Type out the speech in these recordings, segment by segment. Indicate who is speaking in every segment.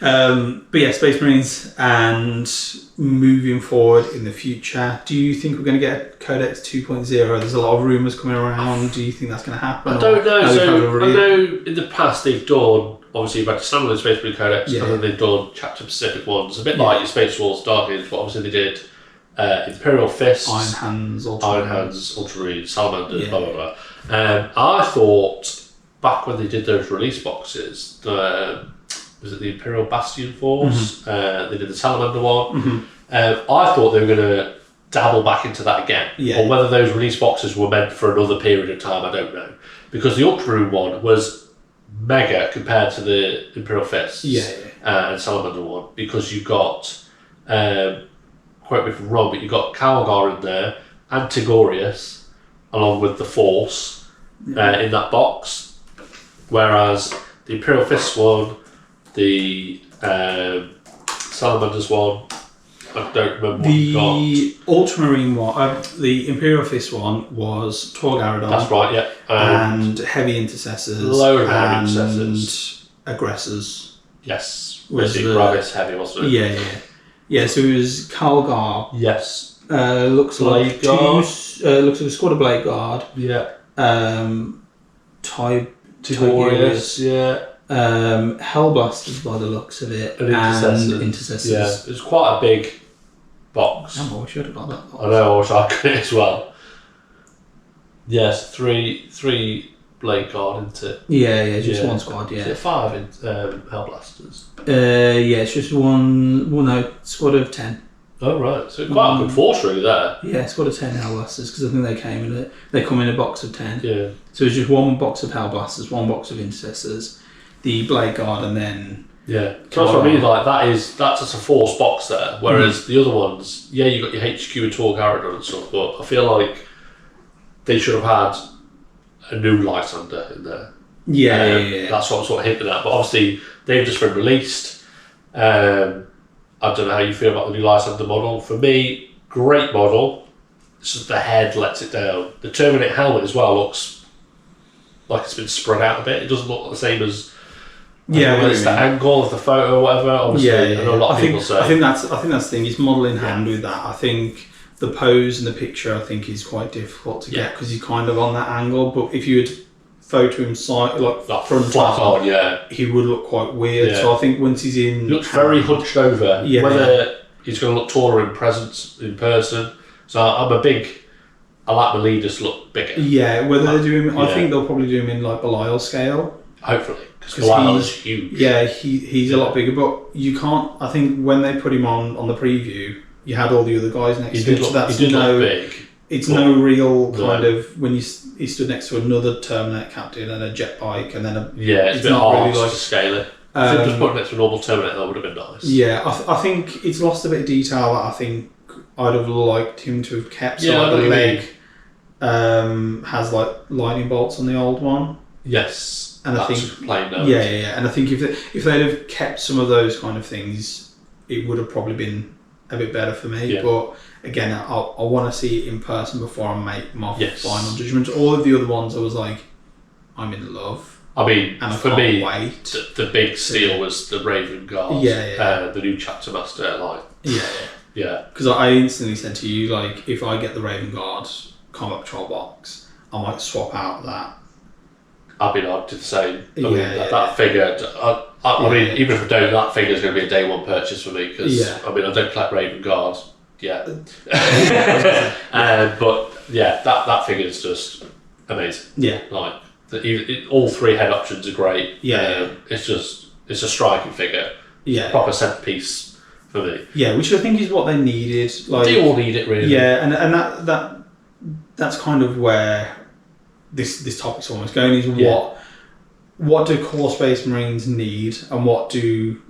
Speaker 1: But yeah, Space Marines, and moving forward in the future, do you think we're going to get Codex 2.0? There's a lot of rumours coming around. Do you think that's going to happen?
Speaker 2: I don't know. So I know in the past they've done, obviously you've had standalone Space Marine Codex, and then they've done chapter specific ones, a bit like your Space Wars, Dark Age, but obviously they did Imperial Fists,
Speaker 1: Iron Hands,
Speaker 2: Ultramarines, Salamanders, blah blah blah. I thought back when they did those release boxes, was it the Imperial Bastion Force? They did the Salamander one. I thought they were going to dabble back into that again, or whether those release boxes were meant for another period of time, I don't know, because the Ultramarine one was mega compared to the Imperial Fists and Salamander one, because you got quote me if I'm wrong, but you got Calgar in there, Antigorius, along with the Force in that box, whereas the Imperial Fists one, the Salamanders one, I don't remember what you got.
Speaker 1: The Ultramarine one, the Imperial Fist one was Torgaradon.
Speaker 2: That's right, yeah.
Speaker 1: And Heavy Intercessors.
Speaker 2: Load of Heavy Intercessors.
Speaker 1: Aggressors.
Speaker 2: Yes. Was it Gravis Heavy, wasn't it?
Speaker 1: Yeah, so it was Calgar.
Speaker 2: Yes.
Speaker 1: Looks
Speaker 2: Blade
Speaker 1: like
Speaker 2: Guard.
Speaker 1: looks like a squad of Blade Guard.
Speaker 2: Yeah.
Speaker 1: Tigurius.
Speaker 2: Yeah.
Speaker 1: Hellblasters by the looks of it. And Intercessors.
Speaker 2: Yeah, it was quite a big box.
Speaker 1: I wish I'd have got that box.
Speaker 2: I know, I wish I could as well. Yes, three Blade Guard into.
Speaker 1: Yeah, just one squad,
Speaker 2: Is it 5 in Hellblasters?
Speaker 1: It's just one. Well, no, squad of 10.
Speaker 2: Oh right, so quite a good force really there.
Speaker 1: Yeah, squad of 10 Hellblasters, because I think they come in a box of 10.
Speaker 2: Yeah.
Speaker 1: So it's just one box of Hellblasters, one box of Intercessors, the Blade Guard, and then.
Speaker 2: Yeah, that's what I mean. Like that's just a force box there. Whereas the other ones, you got your HQ and Torgaradon and stuff, but I feel like they should have had a new Lysander in there.
Speaker 1: Yeah.
Speaker 2: That's what I'm sort of hinting at. But obviously, they've just been released. I don't know how you feel about the new Lysander model. For me, great model. It's just the head lets it down. The Terminate helmet as well looks like it's been spread out a bit. It doesn't look the same as. Whether it's the angle of the photo or whatever. Obviously, I know a lot of people say.
Speaker 1: I think that's the thing. It's model in hand with that. I think the pose and the picture, I think, is quite difficult to get because he's kind of on that angle. But if you would photo him side like
Speaker 2: that
Speaker 1: front
Speaker 2: flat on,
Speaker 1: he would look quite weird.
Speaker 2: Yeah.
Speaker 1: So I think once he's in,
Speaker 2: he looks very hunched over.
Speaker 1: Yeah.
Speaker 2: Whether he's going to look taller in presence in person. So I like my leaders to look bigger.
Speaker 1: Yeah, whether they do him, I think they'll probably do him in like Belial scale.
Speaker 2: Hopefully, because Belial is huge.
Speaker 1: Yeah, he's a lot bigger, but you can't. I think when they put him on the preview, you had all the other guys next to him. So that's
Speaker 2: look big.
Speaker 1: It's no real kind of when he stood next to another Terminator captain and a jet bike, and then
Speaker 2: it's a bit hard to scale it. I think just putting it next to a normal Terminator that would have been nice.
Speaker 1: Yeah, I think it's lost a bit of detail that I think I'd have liked him to have kept. So like the leg has like lightning bolts on the old one.
Speaker 2: Yes.
Speaker 1: And
Speaker 2: that's
Speaker 1: I think
Speaker 2: plain note.
Speaker 1: Yeah. And I think if they'd have kept some of those kind of things, it would have probably been a bit better for me.
Speaker 2: Yeah.
Speaker 1: But again, I want to see it in person before I make my final judgment. All of the other ones, I was like, I'm in love.
Speaker 2: I mean,
Speaker 1: and
Speaker 2: for me,
Speaker 1: wait.
Speaker 2: The big steal was the Raven Guard. The new Chapter Master line. Yeah.
Speaker 1: Because I instantly said to you, like, if I get the Raven Guard Combat Patrol box, I might swap out that.
Speaker 2: I'd do the same. I mean, that figure. I mean, even if I don't, that figure is going to be a day one purchase for me because I mean, I don't collect Raven Guard yet. But yeah, that figure is just amazing.
Speaker 1: Yeah,
Speaker 2: like all three head options are great. It's a striking figure.
Speaker 1: Yeah,
Speaker 2: proper centerpiece for me.
Speaker 1: Yeah, which I think is what they needed. Like,
Speaker 2: they all need it really.
Speaker 1: Yeah, and that's kind of where this topic's almost going is what do core Space Marines need and what do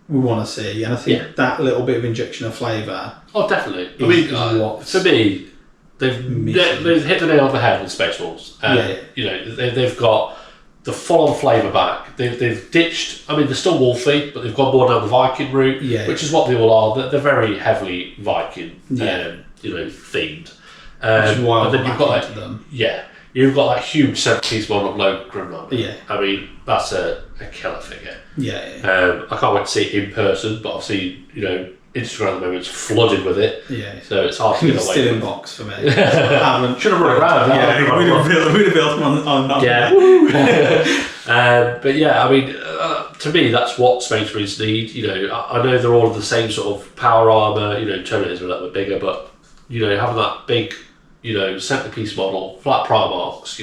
Speaker 1: we want to see? And I think that little bit of injection of flavour.
Speaker 2: Oh, definitely. I mean, for me, they've hit the nail on the head with Space Wolves. You know, they've got the full-on flavour back. They've ditched. I mean, they're still wolfy, but they've gone more down the Viking route, which is what they all are. They're very heavily Viking, themed.
Speaker 1: Which is why
Speaker 2: and then you've got
Speaker 1: into them.
Speaker 2: Yeah, you've got that huge 7-piece model of Logan Grimnar.
Speaker 1: Yeah.
Speaker 2: I mean, that's a killer figure.
Speaker 1: Yeah.
Speaker 2: I can't wait to see it in person, but obviously, Instagram at the moment is flooded with it.
Speaker 1: Yeah.
Speaker 2: So it's hard to get away.
Speaker 1: Still in box for me. I haven't.
Speaker 2: Should have run around.
Speaker 1: We'd have built them on that.
Speaker 2: Yeah. But yeah, I mean, to me, that's what Space Marines need. I know they're all the same sort of power armour. Terminators are a little bit bigger, but having that big, centerpiece model, flat Primarchs,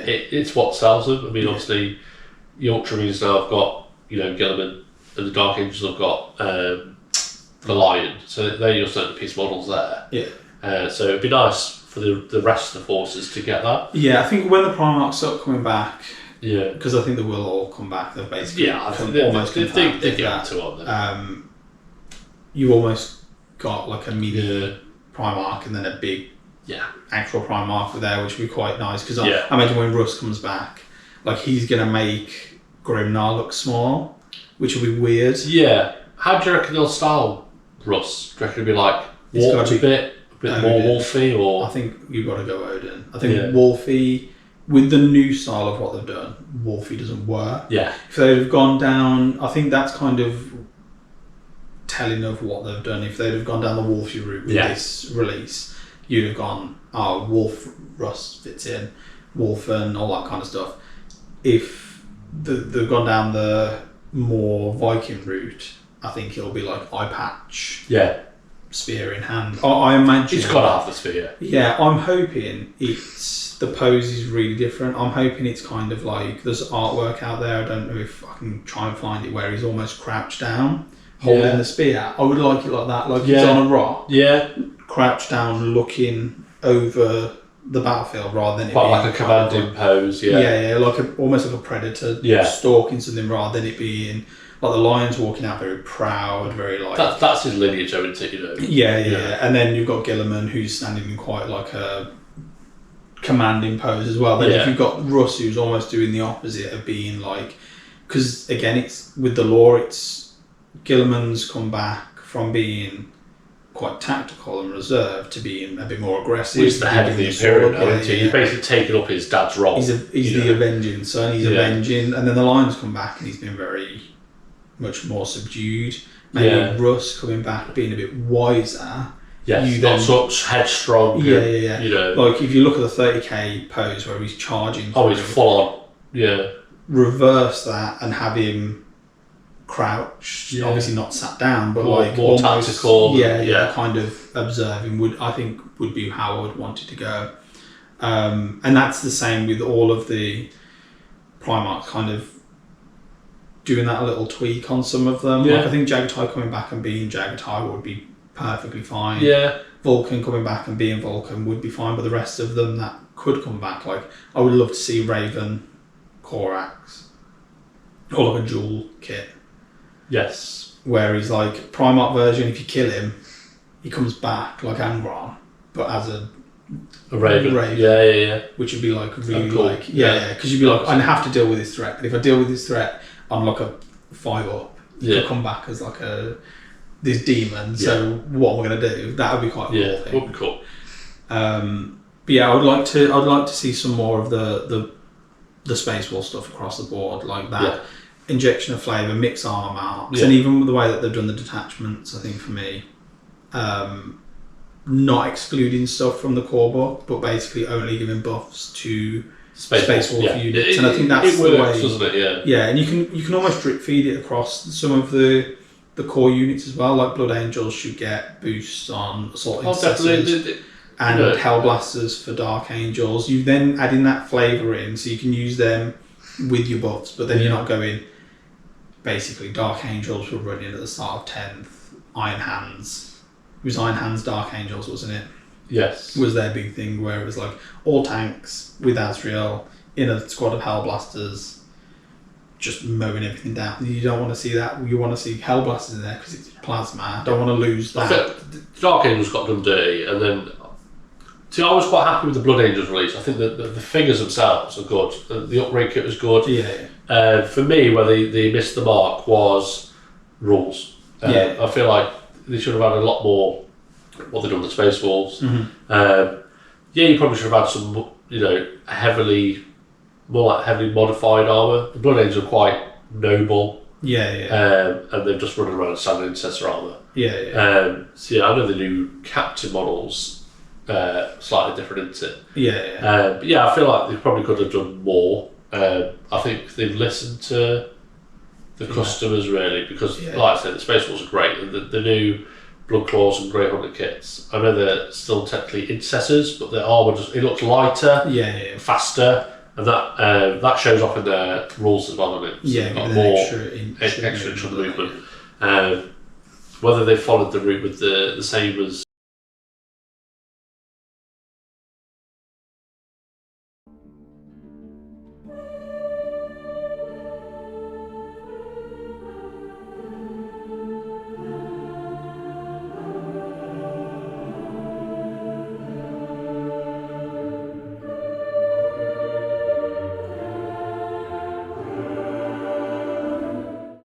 Speaker 2: it's what sells them. I mean, obviously, the Ultramarines now have got, Gilliman, and the Dark Angels have got the Lion, so they're your centerpiece models there.
Speaker 1: Yeah.
Speaker 2: So it'd be nice for the rest of the forces to get that.
Speaker 1: Yeah, I think when the Primarchs start coming back,
Speaker 2: yeah,
Speaker 1: because I think they will all come back. They've basically
Speaker 2: I think they get to on them.
Speaker 1: You almost got like a mini Primarch and then a big actual Primarch there, which would be quite nice. Because I imagine when Russ comes back, like he's gonna make Grimnar look small, which will be weird.
Speaker 2: Yeah. How do you reckon they'll style Russ? Do you reckon it'll be like warped a bit more Wolfy, or?
Speaker 1: I think you've got to go Odin. I think Wolfy, with the new style of what they've done, Wolfy doesn't work.
Speaker 2: Yeah.
Speaker 1: If they'd have gone down, I think that's kind of telling of what they've done. If they'd have gone down the Wolfy route with this release, you'd have gone, Wolf Russ fits in, Wolf and all that kind of stuff. If they've gone down the more Viking route, I think it'll be like eye patch, spear in hand. I imagine
Speaker 2: it's got to have the spear.
Speaker 1: Yeah, I'm hoping the pose is really different. I'm hoping it's kind of like there's artwork out there. I don't know if I can try and find it where he's almost crouched down, holding the spear. I would like it like that, like he's on a rock, crouched down, looking over the battlefield rather than it being
Speaker 2: like a commanding pose.
Speaker 1: Like almost like a predator stalking something rather than it being like the lion's walking out very proud, very like
Speaker 2: that's his lineage, isn't it?
Speaker 1: Yeah. And then you've got Gilliman who's standing in quite like a commanding pose as well. Then if you've got Russ who's almost doing the opposite of being like, because again it's with the lore, it's Gilliman's come back from being quite tactical and reserved to being a bit more aggressive.
Speaker 2: He's the head of the Imperium now, isn't he? He's basically taken up his dad's role.
Speaker 1: He's the avenging son, he's avenging, and then the lion's come back and he's been very much more subdued. Maybe Russ coming back being a bit wiser.
Speaker 2: Yes, not such headstrong.
Speaker 1: Yeah. Like if you look at the 30k pose where he's charging.
Speaker 2: Oh, he's full on. Yeah.
Speaker 1: Reverse that and have him crouched, obviously not sat down, but
Speaker 2: more
Speaker 1: almost,
Speaker 2: tactical.
Speaker 1: Kind of observing would be how I would want it to go. And that's the same with all of the Primarch, kind of doing that little tweak on some of them. Like I think Jagatai coming back and being Jagatai would be perfectly fine.
Speaker 2: Yeah.
Speaker 1: Vulcan coming back and being Vulcan would be fine, but the rest of them that could come back, like I would love to see Raven, Corax, or like a dual kit.
Speaker 2: Yes.
Speaker 1: Where he's like Primarch version, if you kill him, he comes back like Angron, but as a
Speaker 2: Raven. Yeah.
Speaker 1: Which would be like really
Speaker 2: cool.
Speaker 1: like because you'd be like, I have to deal with this threat. But if I deal with this threat, I'm like a 5-up. You could come back as like this demon. So what am I going to do? That would be quite a cool thing.
Speaker 2: Would be cool.
Speaker 1: But yeah, I'd like to see some more of the Space War stuff across the board, like that.
Speaker 2: Yeah.
Speaker 1: Injection of flavour, mix armor marks, and even the way that they've done the detachments, I think for me, not excluding stuff from the core book, but basically only giving buffs to Space Wolf units, and I think that's
Speaker 2: it works,
Speaker 1: the way.
Speaker 2: Doesn't it?
Speaker 1: Yeah, and you can almost drip feed it across some of the core units as well. Like Blood Angels should get boosts on assault intercessors and Hellblasters for Dark Angels. You then add in that flavour in, so you can use them with your buffs, but then you're not going. Basically, Dark Angels were running at the start of 10th. Iron Hands. It was Iron Hands Dark Angels, wasn't it?
Speaker 2: Yes.
Speaker 1: Was their big thing where it was like all tanks with Azrael in a squad of Hellblasters just mowing everything down. You don't want to see that. You want to see Hellblasters in there because it's plasma. Don't want to lose that.
Speaker 2: I think Dark Angels got done dirty, and then I was quite happy with the Blood Angels release. I think that the figures themselves are good. The upgrade kit was good.
Speaker 1: Yeah.
Speaker 2: For me, where they missed the mark was rules. I feel like they should have had a lot more what they've done with Space Wolves.
Speaker 1: Mm-hmm.
Speaker 2: You probably should have had some more like heavily modified armour. The Blood Angels are quite noble. And they've just run around in standard intercessor armour. So I know the new captain models slightly different, isn't it? But I feel like they probably could have done more. I think they've listened to the customers really, because like I said, the Space Wolves are great. The new Blood Claws and Grey Hunter kits, I know they're still technically intercessors, but their armour it looks lighter, faster. And that shows off in their rules as well, doesn't it? So got more extra inch of movement. Whether they followed the route with the same as